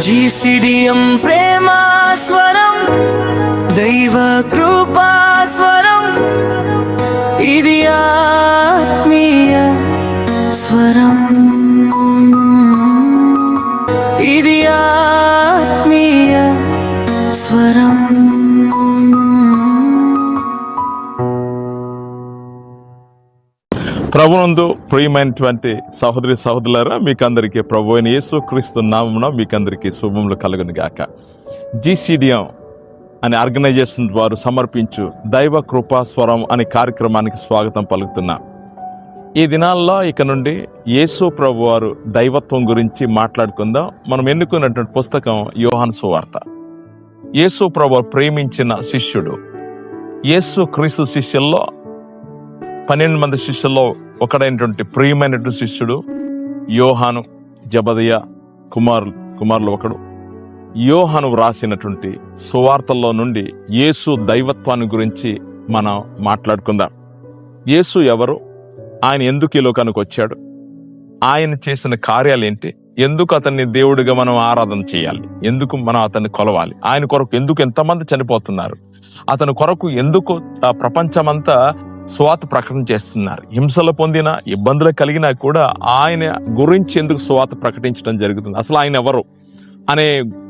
జీసిడియం ప్రేమ స్వరం, దైవ కృపా స్వరం, ఇది ఆత్మీయ స్వరం, ఇది ఆత్మీయ స్వరం. ప్రభునందు ప్రియమైనటువంటి సహోదరి సహోదరులారా, మీకందరికీ ప్రభు అయిన యేసుక్రీస్తు నామమున మీకందరికీ శుభములు కలుగును గాక. జీసీడీఎం అనే ఆర్గనైజేషన్ వారు సమర్పించు దైవ కృపా స్వరం అనే కార్యక్రమానికి స్వాగతం పలుకుతున్నా. ఈ దినాల్లో ఇక నుండి యేసు ప్రభు వారు దైవత్వం గురించి మాట్లాడుకుందాం. మనం ఎన్నుకున్నటువంటి పుస్తకం యోహాను సువార్త. యేసు ప్రభు ప్రేమించిన శిష్యుడు, యేసు క్రీస్తు శిష్యుల్లో 12 మంది శిష్యుల్లో ఒకడైనటువంటి ప్రియమైనటువంటి శిష్యుడు యోహాను, జబదయ కుమారులు ఒకడు. యోహాను వ్రాసినటువంటి సువార్తల్లో నుండి యేసు దైవత్వాన్ని గురించి మనం మాట్లాడుకుందాం. యేసు ఎవరు? ఆయన ఎందుకు ఈ లోకానికి వచ్చాడు? ఆయన చేసిన కార్యాలేంటి? ఎందుకు అతన్ని దేవుడిగా మనం ఆరాధన చేయాలి? ఎందుకు మనం అతన్ని కొలవాలి? ఆయన కొరకు ఎందుకు ఎంతమంది చనిపోతున్నారు? అతని కొరకు ఎందుకు ప్రపంచమంతా సువార్త ప్రకటన చేస్తున్నారు? హింసలు పొందిన, ఇబ్బందులు కలిగినా కూడా ఆయన గురించి ఎందుకు సువార్త ప్రకటించడం జరుగుతుంది? అసలు ఆయన ఎవరు అనే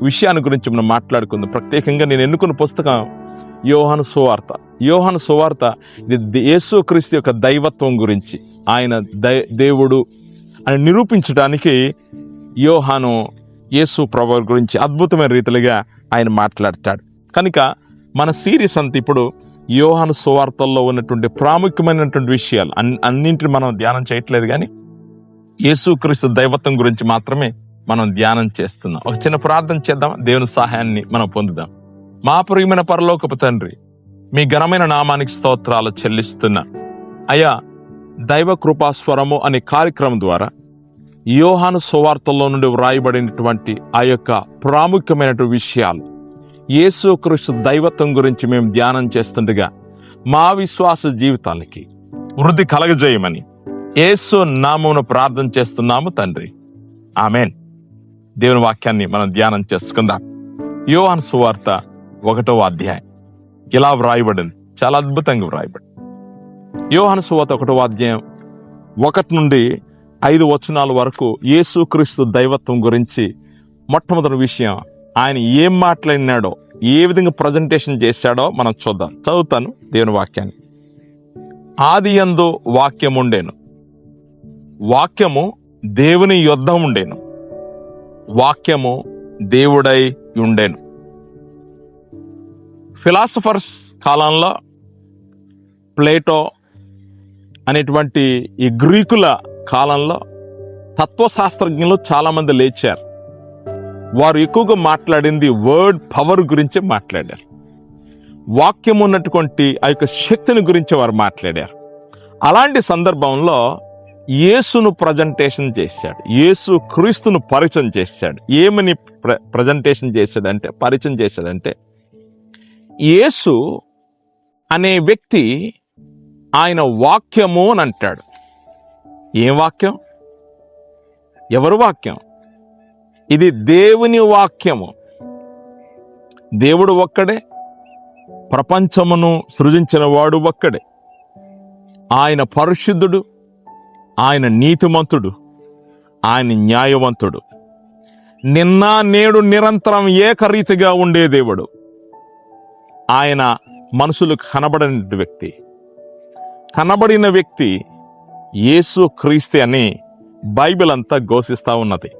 విషయాన్ని గురించి మనం మాట్లాడుకుందాం. ప్రత్యేకంగా నేను ఎన్నుకున్న పుస్తకం యోహాను సువార్త. యోహాను సువార్త ఇది యేసుక్రీస్తు యొక్క దైవత్వం గురించి, ఆయన దేవుడు అని నిరూపించడానికి యోహాను యేసు ప్రభు గురించి అద్భుతమైన రీతిలుగా ఆయన మాట్లాడతాడు. కనుక మన సిరీస్ అంతా ఇప్పుడు యోహాను సువార్తల్లో ఉన్నటువంటి ప్రాముఖ్యమైనటువంటి విషయాలు అన్నింటిని మనం ధ్యానం చేయట్లేదు, కానీ యేసుక్రీస్తు దైవత్వం గురించి మాత్రమే మనం ధ్యానం చేస్తున్నాం. ఒక చిన్న ప్రార్థన చేద్దాం, దేవుని సహాయాన్ని మనం పొందుదాం. మా ప్రియమైన పరలోకపు తండ్రి, మీ ఘనమైన నామానికి స్తోత్రాలు చెల్లిస్తున్నా. అయ్యా, దైవ కృపాస్వరము అనే కార్యక్రమం ద్వారా యోహాను సువార్తల్లో నుండి వ్రాయబడినటువంటి ఆ యొక్క ప్రాముఖ్యమైనటువంటి విషయాలు, యేసుక్రీస్తు దైవత్వం గురించి మేము ధ్యానం చేస్తుండగా మా విశ్వాస జీవితానికి వృద్ధి కలగజేయమని యేసు నామమున ప్రార్థన చేస్తున్నాము తండ్రి, ఆమేన్. దేవుని వాక్యాన్ని మనం ధ్యానం చేసుకుందాం. యోహాను సువార్త 1వ అధ్యాయం ఇలా వ్రాయబడింది, చాలా అద్భుతంగా వ్రాయబడింది. యోహాను సువార్త 1వ అధ్యాయం 1 నుండి 5 వచనాల వరకు యేసుక్రీస్తు దైవత్వం గురించి మొట్టమొదటి విషయం, ఆయన ఏం మాట్లాడినాడో, ఏ విధంగా ప్రజెంటేషన్ చేశాడో మనం చూద్దాం. చదువుతాను దేవుని వాక్యాన్ని. ఆదియందు వాక్యం ఉండేను, వాక్యము దేవుని యొద్ద ఉండేను, వాక్యము దేవుడై ఉండేను. ఫిలాసఫర్స్ కాలంలో ప్లేటో అనేటువంటి ఈ గ్రీకుల కాలంలో తత్వశాస్త్రజ్ఞులు చాలా మంది లేచారు. వారు ఎక్కువగా మాట్లాడింది వర్డ్ పవర్ గురించి మాట్లాడారు. వాక్యం ఉన్నటువంటి ఆ యొక్క శక్తిని గురించి వారు మాట్లాడారు. అలాంటి సందర్భంలో యేసును ప్రజెంటేషన్ చేశాడు, యేసు క్రీస్తును పరిచయం చేశాడు. ఏమని ప్రజెంటేషన్ చేశాడంటే, పరిచయం చేశాడంటే, యేసు అనే వ్యక్తి ఆయన వాక్యము అని అంటాడు. ఏం వాక్యం? ఎవరు వాక్యం? ఇది దేవుని వాక్యము. దేవుడు ఒక్కడే, ప్రపంచమును సృజించిన వాడు ఒక్కడే. ఆయన పరిశుద్ధుడు, ఆయన నీతిమంతుడు, ఆయన న్యాయవంతుడు. నిన్న నేడు నిరంతరం ఏకరీతిగా ఉండే దేవుడు. ఆయన మనుషులకు కనబడని వ్యక్తి. కనబడిన వ్యక్తి యేసు క్రీస్తు అని బైబిల్ అంతా ఘోషిస్తూ ఉన్నది.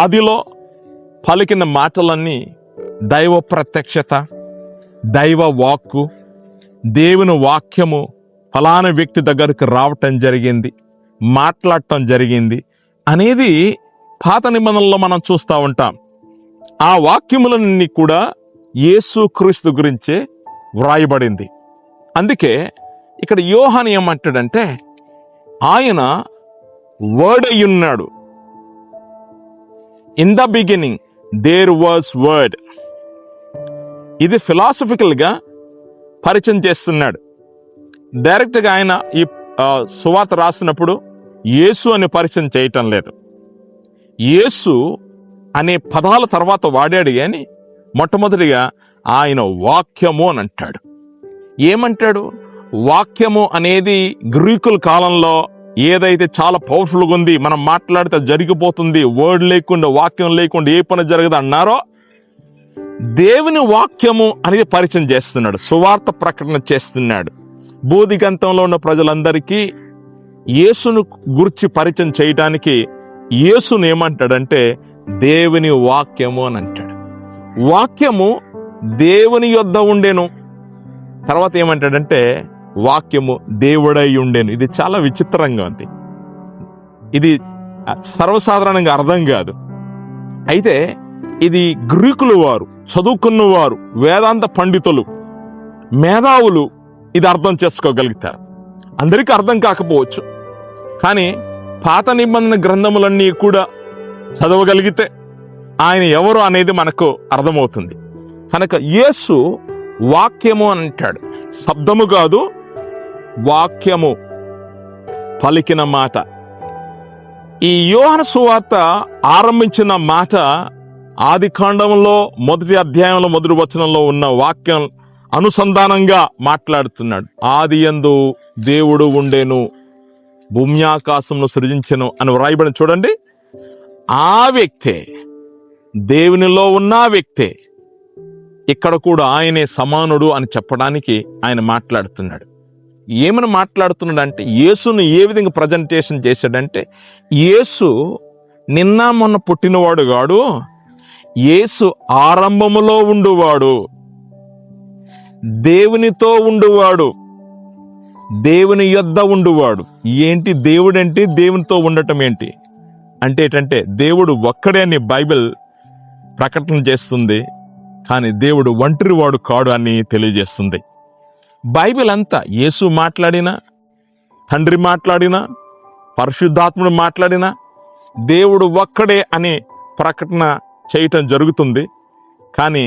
ఆదిలో పలికిన మాటలన్నీ దైవ ప్రత్యక్షత, దైవ వాక్కు, దేవుని వాక్యము ఫలానా వ్యక్తి దగ్గరకు రావటం జరిగింది, మాట్లాడటం జరిగింది అనేది పాత నిబంధనలో మనం చూస్తూ ఉంటాం. ఆ వాక్యములన్నీ కూడా యేసుక్రీస్తు గురించే వ్రాయబడింది. అందుకే ఇక్కడ యోహాను ఏమంటాడంటే, ఆయన వర్డ్ అయ్యున్నాడు. In the beginning there was word. ఇది ఫిలాసఫికల్ గా పరిచయం చేస్తున్నాడు. డైరెక్ట్ గా ఆయన ఈ సువార్త రాసినప్పుడు యేసు అని పరిచయం చేయటం లేదు. యేసు అనే పదాల తర్వాత వాడాడు కానీ మొట్టమొదటిగా ఆయన వాక్యము అని అంటాడు. ఏమంటాడు? వాక్యము అనేది గ్రీకుల కాలంలో ఏదైతే చాలా పవర్ఫుల్గా ఉంది, మనం మాట్లాడితే జరిగిపోతుంది, వర్డ్ లేకుండా వాక్యం లేకుండా ఏ పని జరగదు అన్నారో, దేవుని వాక్యము అనేది పరిచయం చేస్తున్నాడు, సువార్త ప్రకటన చేస్తున్నాడు. బోధిగంతంలో ఉన్న ప్రజలందరికీ యేసును గురించి పరిచయం చేయడానికి యేసును ఏమంటాడంటే దేవుని వాక్యము అని అంటాడు. వాక్యము దేవుని యొద్ద ఉండేను. తర్వాత ఏమంటాడంటే వాక్యము దేవుడై ఉండేను. ఇది చాలా విచిత్రంగా ఉంది. ఇది సర్వసాధారణంగా అర్థం కాదు. అయితే ఇది గ్రీకులు వారు, చదువుకున్నవారు, వేదాంత పండితులు, మేధావులు ఇది అర్థం చేసుకోగలుగుతారు. అందరికీ అర్థం కాకపోవచ్చు, కానీ పాత నిబంధన గ్రంథములన్నీ కూడా చదవగలిగితే ఆయన ఎవరు అనేది మనకు అర్థమవుతుంది. కనుక యేసు వాక్యము అని అంటాడు. శబ్దము కాదు, వాక్యము, పలికిన మాట. ఈ యోహాను సువార్త ఆరంభించిన మాట ఆది కాండంలో 1వ అధ్యాయంలో 1వ వచనంలో ఉన్న వాక్యం అనుసంధానంగా మాట్లాడుతున్నాడు. ఆది యందు దేవుడు ఉండెను, భూమి ఆకాశమును సృజించెను అని వ్రాయబడి చూడండి. ఆ వ్యక్తే, దేవునిలో ఉన్న వ్యక్తే ఇక్కడ కూడా ఆయనే సమానుడు అని చెప్పడానికి ఆయన మాట్లాడుతున్నాడు. ఏమని మాట్లాడుతున్నాడు అంటే, యేసును ఏ విధంగా ప్రజెంటేషన్ చేశాడంటే, యేసు నిన్న మొన్న పుట్టినవాడు కాడు, యేసు ఆరంభములో ఉండువాడు, దేవునితో ఉండువాడు, దేవుని యొద్ద ఉండువాడు. ఏంటి దేవుడు అంటే? దేవునితో ఉండటం ఏంటి అంటే ఏంటంటే, దేవుడు ఒక్కడే అని బైబిల్ ప్రకటన చేస్తుంది, కానీ దేవుడు ఒంటరివాడు కాడు అని తెలియజేస్తుంది. బైబిల్ అంతా యేసు మాట్లాడినా, తండ్రి మాట్లాడినా, పరిశుద్ధాత్ముడు మాట్లాడినా దేవుడు ఒక్కడే అని ప్రకటన చేయటం జరుగుతుంది. కానీ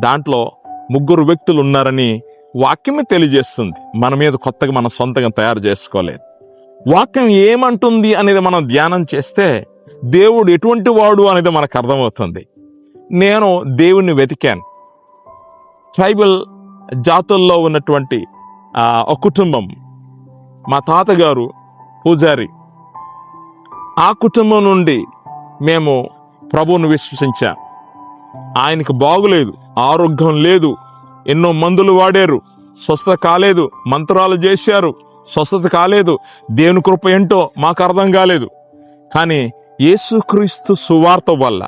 దాంట్లో 3 వ్యక్తులు ఉన్నారని వాక్యమే తెలియజేస్తుంది. మన మీద కొత్తగా మనం సొంతంగా తయారు చేసుకోలేదు. వాక్యం ఏమంటుంది అనేది మనం ధ్యానం చేస్తే దేవుడు ఎటువంటి వాడు అనేది మనకు అర్థమవుతుంది. నేను దేవుణ్ణి వెతికాను. ట్రైబల్ జాతుల్లో ఉన్నటువంటి ఒక కుటుంబం, మా తాతగారు పూజారి, ఆ కుటుంబం నుండి మేము ప్రభువును విశ్వసించాం. ఆయనకు బాగులేదు, ఆరోగ్యం లేదు, ఎన్నో మందులు వాడారు, స్వస్థత కాలేదు, మంత్రాలు చేశారు, స్వస్థత కాలేదు. దేవుని కృప ఏంటో మాకు అర్థం కాలేదు. కానీ యేసుక్రీస్తు సువార్త వల్ల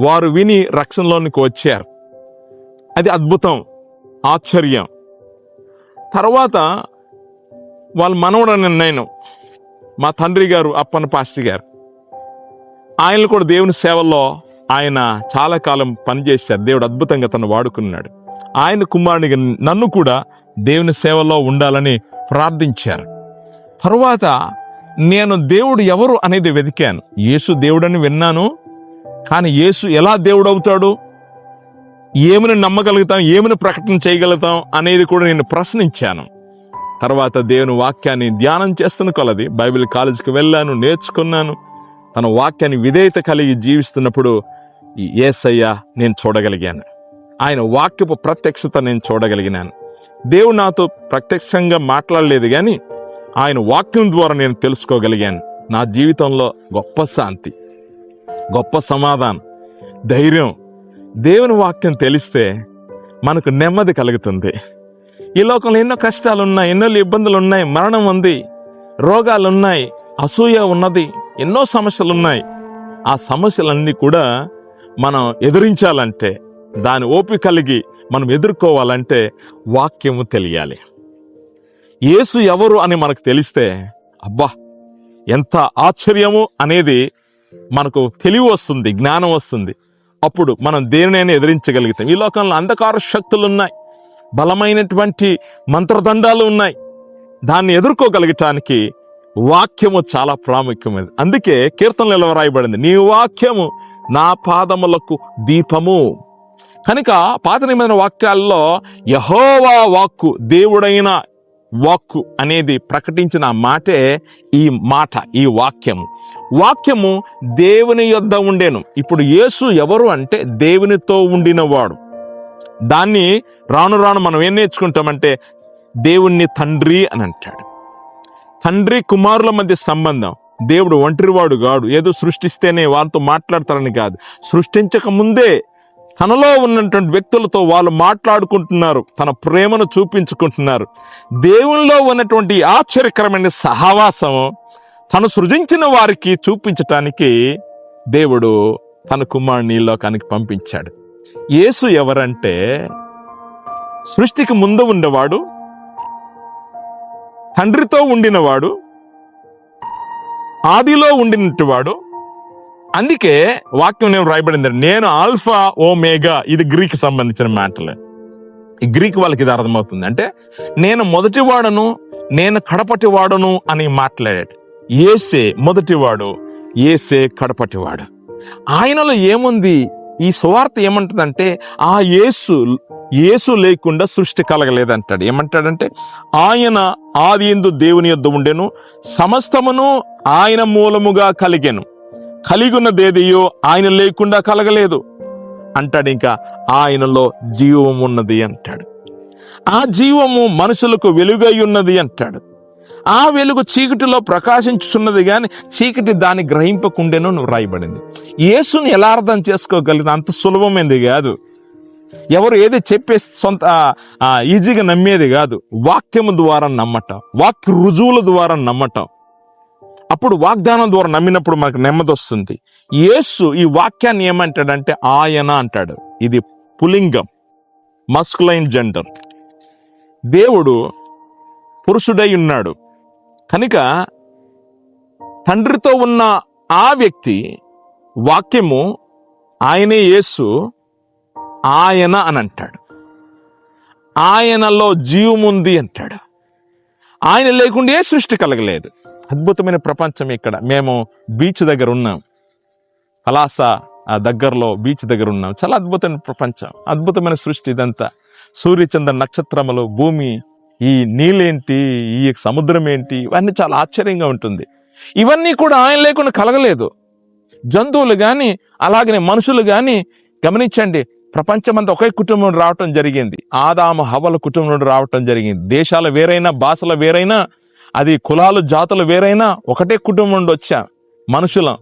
వారు విని రక్షణలోనికి వచ్చారు. అది అద్భుతం, ఆశ్చర్యం. తర్వాత వాళ్ళ మనవడని నేను, మా తండ్రి గారు అప్పన్న పాస్టర్ గారు, ఆయన కూడా దేవుని సేవల్లో ఆయన చాలా కాలం పనిచేశారు. దేవుడు అద్భుతంగా తను వాడుకున్నాడు. ఆయన కుమారునిగా నన్ను కూడా దేవుని సేవలో ఉండాలని ప్రార్థించారు. తరువాత నేను దేవుడు ఎవరు అనేది వెతికాను. యేసు దేవుడని విన్నాను, కానీ యేసు ఎలా దేవుడు అవుతాడు, ఏమని నమ్మగలుగుతాం, ఏమని ప్రకటన చేయగలుగుతాం అనేది కూడా నేను ప్రశ్నించాను. తర్వాత దేవుని వాక్యాన్ని ధ్యానం చేస్తున్న కొలది బైబిల్ కాలేజీకి వెళ్ళాను, నేర్చుకున్నాను. తన వాక్యాన్ని విధేయత కలిగి జీవిస్తున్నప్పుడు ఈ యేసయ్య నేను చూడగలిగాను. ఆయన వాక్యపు ప్రత్యక్షత నేను చూడగలిగినాను. దేవుడు నాతో ప్రత్యక్షంగా మాట్లాడలేదు, కానీ ఆయన వాక్యం ద్వారా నేను తెలుసుకోగలిగాను. నా జీవితంలో గొప్ప శాంతి, గొప్ప సమాధానం, ధైర్యం. దేవుని వాక్యం తెలిస్తే మనకు నెమ్మది కలుగుతుంది. ఈ లోకంలో ఎన్నో కష్టాలు ఉన్నాయి, ఎన్నో ఇబ్బందులు ఉన్నాయి, మరణం ఉంది, రోగాలు ఉన్నాయి, అసూయ ఉన్నది, ఎన్నో సమస్యలు ఉన్నాయి. ఆ సమస్యలన్నీ కూడా మనం ఎదిరించాలంటే, దాని ఓపిక కలిగి మనం ఎదుర్కోవాలంటే వాక్యము తెలియాలి. యేసు ఎవరు అని మనకు తెలిస్తే అబ్బా ఎంత ఆశ్చర్యము అనేది మనకు తెలివి వస్తుంది, జ్ఞానం వస్తుంది. అప్పుడు మనం దేనినైనా ఎదిరించగలుగుతాం. ఈ లోకంలో అంధకార శక్తులు ఉన్నాయి, బలమైనటువంటి మంత్రదండాలు ఉన్నాయి. దాన్ని ఎదుర్కోగలగటానికి వాక్యము చాలా ప్రాముఖ్యమైనది. అందుకే కీర్తనలో రాయబడింది, నీ వాక్యము నా పాదములకు దీపము. కనుక పాత నిబంధన వాక్యాల్లో యెహోవా వాక్కు, దేవుడైన వాక్కు అనేది ప్రకటించిన మాటే ఈ మాట, ఈ వాక్యము. వాక్యము దేవుని యొద్ద ఉండెను. ఇప్పుడు యేసు ఎవరు అంటే దేవునితో ఉండినవాడు. దాన్ని రాను రాను మనం ఏం నేర్చుకుంటామంటే దేవుణ్ణి తండ్రి అని అంటాడు. తండ్రి కుమారుల మధ్య సంబంధం. దేవుడు ఒంటరివాడు కాడు, ఏదో సృష్టిస్తేనే వాళ్ళతో మాట్లాడతారని కాదు. సృష్టించక ముందే తనలో ఉన్నటువంటి వ్యక్తులతో వాళ్ళు మాట్లాడుకుంటున్నారు, తన ప్రేమను చూపించుకుంటున్నారు. దేవునిలో ఉన్నటువంటి ఆశ్చర్యకరమైన సహవాసం తను సృజించిన వారికి చూపించటానికి దేవుడు తన కుమారుని ఈ లోకానికి పంపించాడు. యేసు ఎవరంటే సృష్టికి ముందు ఉండేవాడు, తండ్రితో ఉండినవాడు, ఆదిలో ఉండినట్టువాడు. అందుకే వాక్యం నేను రాయబడింది, నేను ఆల్ఫా ఓమేగా. ఇది గ్రీక్ సంబంధించిన మాటలే. ఈ గ్రీక్ వాళ్ళకి ఇది అర్థమవుతుంది. అంటే నేను మొదటివాడను, నేను కడపటివాడను అని మాట్లాడాడు. యేసే మొదటివాడు, యేసే కడపటివాడు. ఆయనలో ఏముంది? ఈ సువార్త ఏమంటుందంటే ఆ యేసు లేకుండా సృష్టి కలగలేదంటాడు. ఏమంటాడంటే ఆయన ఆది యందు దేవుని యొద్ద ఉండెను, సమస్తమును ఆయన మూలముగా కలిగెను, కలిగున్నదేదియో ఆయన లేకుండా కలగలేదు అంటాడు. ఇంకా ఆయనలో జీవం ఉన్నది అంటాడు. ఆ జీవము మనుషులకు వెలుగై ఉన్నది అంటాడు. ఆ వెలుగు చీకటిలో ప్రకాశించుతున్నది కానీ చీకటి దాన్ని గ్రహింపకుండేనో రాయబడింది. యేసుని ఎలా అర్థం చేసుకోగలిగింది? అంత సులభమైంది కాదు. ఎవరు ఏది చెప్పేసి సొంత ఈజీగా నమ్మేది కాదు. వాక్యము ద్వారా నమ్మటం, వాక్య రుజువుల ద్వారా నమ్మటం. అప్పుడు వాగ్దానం ద్వారా నమ్మినప్పుడు మనకు నెమ్మది వస్తుంది. యేసు ఈ వాక్యాన్ని ఏమంటాడంటే ఆయన అంటాడు. ఇది పులింగం, మస్కులైన్ జెండర్. దేవుడు పురుషుడై ఉన్నాడు కనుక తండ్రితో ఉన్న ఆ వ్యక్తి వాక్యము ఆయనే యేసు, ఆయన అని అంటాడు. ఆయనలో జీవముంది అంటాడు. ఆయన లేకుండా ఏ సృష్టి కలగలేదు. అద్భుతమైన ప్రపంచం. ఇక్కడ మేము బీచ్ దగ్గర ఉన్నాం, పలాస దగ్గరలో బీచ్ దగ్గర ఉన్నాం. చాలా అద్భుతమైన ప్రపంచం, అద్భుతమైన సృష్టి ఇదంతా. సూర్యచంద్ర నక్షత్రములు, భూమి, ఈ నీళ్ళేంటి, ఈ సముద్రం ఏంటి, ఇవన్నీ చాలా ఆశ్చర్యంగా ఉంటుంది. ఇవన్నీ కూడా ఆయన లేకుండా కలగలేదు. జంతువులు కానీ అలాగనే మనుషులు కానీ గమనించండి, ప్రపంచమంతా ఒకే కుటుంబం నుండి రావటం జరిగింది. ఆదాము హవ్వల కుటుంబం నుండి రావటం జరిగింది. దేశాలు వేరైనా, భాషలు వేరైనా, అది కులాలు జాతులు వేరైనా ఒకటే కుటుంబం నుండి వచ్చాం. మనుషులం,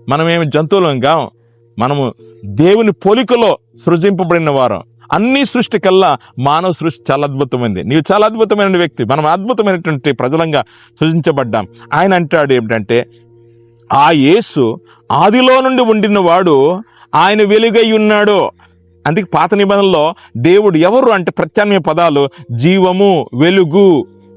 మనమేమి జంతువులం కాం. మనము దేవుని పోలికలో సృజింపబడిన వారం. అన్ని సృష్టి కల్లా మానవ సృష్టి చాలా అద్భుతమైంది. నీవు చాలా అద్భుతమైన వ్యక్తి, మనం అద్భుతమైనటువంటి ప్రజలంగా సృజించబడ్డాం. ఆయన అంటాడు ఏమిటంటే ఆ యేసు ఆదిలో నుండి ఉండిన వాడు, ఆయన వెలుగై ఉన్నాడు. అందుకే పాత నిబంధనలో దేవుడు ఎవరు అంటే ప్రత్యామ్నాయ పదాలు జీవము, వెలుగు,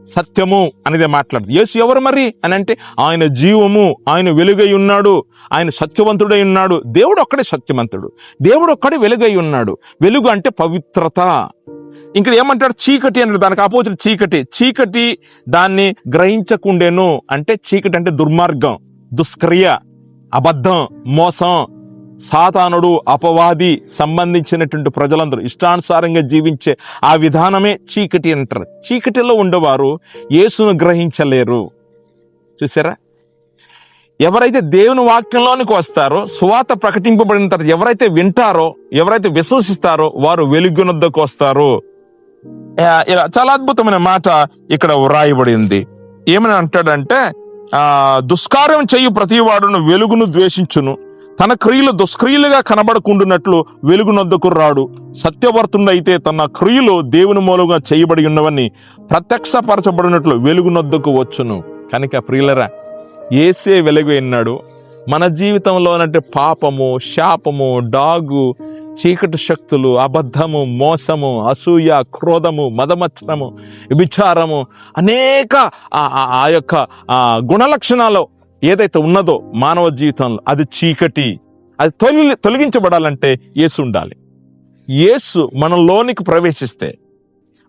సత్యము అనేది మాట్లాడుతుంది. యేసు ఎవరు మరి అని అంటే ఆయన జీవము, ఆయన వెలుగై ఉన్నాడు, ఆయన సత్యవంతుడై ఉన్నాడు. దేవుడు ఒక్కడే సత్యవంతుడు, దేవుడు ఒక్కడే వెలుగై ఉన్నాడు. వెలుగు అంటే పవిత్రత. ఇంకా ఏమంటాడు? చీకటి అంటే దానికి ఆపోజిట్ చీకటి. చీకటి దాన్ని గ్రహించకుండేను అంటే చీకటి అంటే దుర్మార్గం, దుష్క్రియ, అబద్ధం, మోసం, సాతానుడు, అపవాది సంబంధించినటువంటి ప్రజలందరూ ఇష్టానుసారంగా జీవించే ఆ విధానమే చీకటి అంటారు. చీకటిలో ఉండేవారు యేసును గ్రహించలేరు. చూసారా? ఎవరైతే దేవుని వాక్యంలోనికి వస్తారో, సువార్త ప్రకటింపబడిన తర్వాత ఎవరైతే వింటారో, ఎవరైతే విశ్వసిస్తారో వారు వెలుగునొద్దకు వస్తారు. ఇలా చాలా అద్భుతమైన మాట ఇక్కడ వ్రాయబడింది. ఏమని అంటాడంటే దుష్కార్యం చేయు ప్రతివాడును వెలుగును ద్వేషించును, తన క్రియలు దుష్క్రియలుగా కనబడకుండునట్లు వెలుగునొద్దకు రాడు. సత్యవర్తుండైతే తన క్రియలు దేవుని మూలంగా చేయబడి ఉన్నవన్నీ ప్రత్యక్షపరచబడినట్లు వెలుగునొద్దకు వచ్చును. కనుక ప్రియులరా, యేసే వెలుగు ఎన్నాడు. మన జీవితంలో అంటే పాపము, శాపము, డాగు, చీకటి శక్తులు, అబద్ధము, మోసము, అసూయ, క్రోధము, మదమత్సరము, విచారము, అనేక ఆ యొక్క గుణలక్షణాలు ఏదైతే ఉన్నదో మానవ జీవితంలో అది చీకటి. అది తొలగించబడాలంటే యేసు ఉండాలి. యేసు మనలోనికి ప్రవేశిస్తే,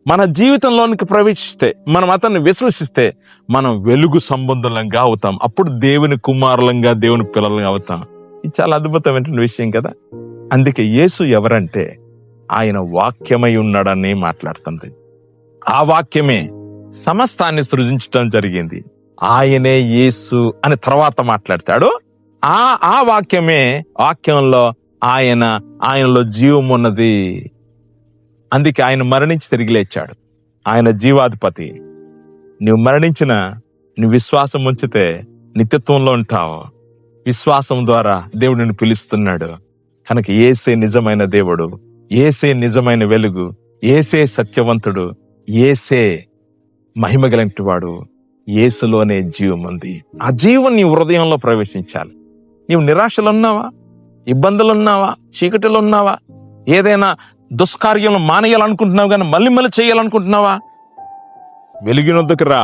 మన జీవితంలోనికి ప్రవేశిస్తే, మనం అతన్ని విశ్వసిస్తే మనం వెలుగు సంబంధులంగా అవుతాం. అప్పుడు దేవుని కుమారులంగా, దేవుని పిల్లలంగా అవుతాం. ఇది చాలా అద్భుతమైన విషయం కదా. అందుకే యేసు ఎవరంటే ఆయన వాక్యమై ఉన్నాడని మాట్లాడుతుంది. ఆ వాక్యమే సమస్తాన్ని సృజించడం జరిగింది. ఆయనే యేసు అని తర్వాత మాట్లాడతాడు. ఆ వాక్యంలో ఆయనలో జీవం ఉన్నది. అందుకే ఆయన మరణించి తిరిగి లేచాడు. ఆయన జీవాధిపతి. నువ్వు మరణించిన నువ్వు విశ్వాసం ఉంచితే నిత్యత్వంలో ఉంటావు. విశ్వాసం ద్వారా దేవుడు నిన్ను పిలుస్తున్నాడు. కనుక యేసే నిజమైన దేవుడు, యేసే నిజమైన వెలుగు, యేసే సత్యవంతుడు, యేసే మహిమ కలిగిన వాడు. యేసులోనే జీవం ఉంది. ఆ జీవం నీ హృదయంలో ప్రవేశించాలి. నీవు నిరాశలు ఉన్నావా, ఇబ్బందులు ఉన్నావా, చీకటిలో ఉన్నావా, ఏదైనా దుష్కార్యం మానేయాలనుకుంటున్నావు కానీ మళ్ళీ చేయాలనుకుంటున్నావా? వెలుగునొద్దకు రా.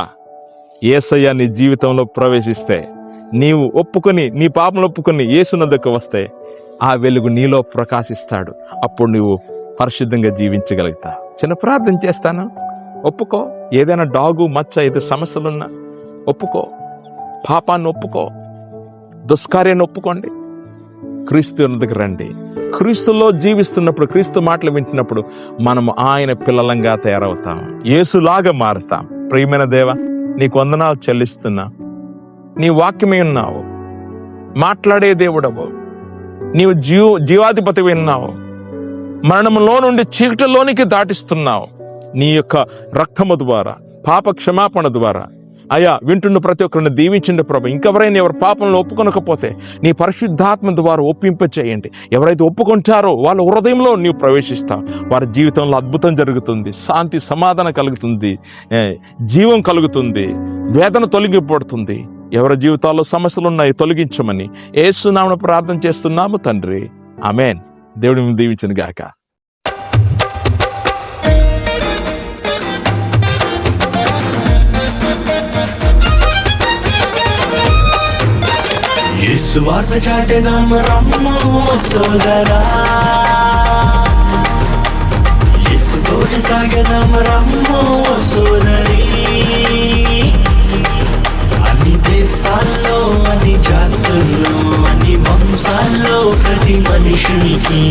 యేసయ్య నీ జీవితంలో ప్రవేశిస్తే, నీవు ఒప్పుకొని నీ పాపను ఒప్పుకొని యేసునొద్దకు వస్తే ఆ వెలుగు నీలో ప్రకాశిస్తాడు. అప్పుడు నువ్వు పరిశుద్ధంగా జీవించగలుగుతావు. చిన్న ప్రార్థన చేస్తాను. ఒప్పుకో. ఏదైనా డాగు మచ్చ ఏదో సమస్యలున్నా ఒప్పుకో. పాపాన్ని ఒప్పుకో. దుష్కార్యాన్ని ఒప్పుకోండి. క్రీస్తు దగ్గర రండి. క్రీస్తులో జీవిస్తున్నప్పుడు, క్రీస్తు మాటలు వింటున్నప్పుడు మనము ఆయన పిల్లలంగా తయారవుతాం. యేసులాగా మారుతాం. ప్రియమైన దేవా, నీకు వందనాలు చెల్లిస్తున్నా. నీ వాక్యమే ఉన్నావు, మాట్లాడే దేవుడవు, నీవు జీవాధిపతివి ఉన్నావు. మరణంలో నుండి చీకటిలోనికి దాటిస్తున్నావు. నీ యొక్క రక్తము ద్వారా, పాప క్షమాపణ ద్వారా అయ్యా వింటున్న ప్రతి ఒక్కరిని దీవించండి ప్రభు. ఇంకెవరైనా ఎవరి పాపంలో ఒప్పుకొనకపోతే నీ పరిశుద్ధాత్మ ద్వారా ఒప్పింప చేయండి. ఎవరైతే ఒప్పుకుంటారో వాళ్ళ హృదయంలో నీవు ప్రవేశిస్తావు. వారి జీవితంలో అద్భుతం జరుగుతుంది, శాంతి సమాధానం కలుగుతుంది, జీవం కలుగుతుంది, వేదన తొలగిపోతుంది. ఎవరి జీవితాల్లో సమస్యలు ఉన్నాయి తొలగించమని యేసు నామమున ప్రార్థన చేస్తున్నాము తండ్రి. ఆమేన్. దేవుడు మిమ్మల్ని దీవించును గాక. యేసు వార్త చాటెదాం రమ్ము సోదరా, యేసు తోటి సాగెదాం రమ్ము సోదరి. అన్ని దేశాల్లో, అన్ని జాతుల్లో, అన్ని వంశాల్లో ప్రతి మనుషునికి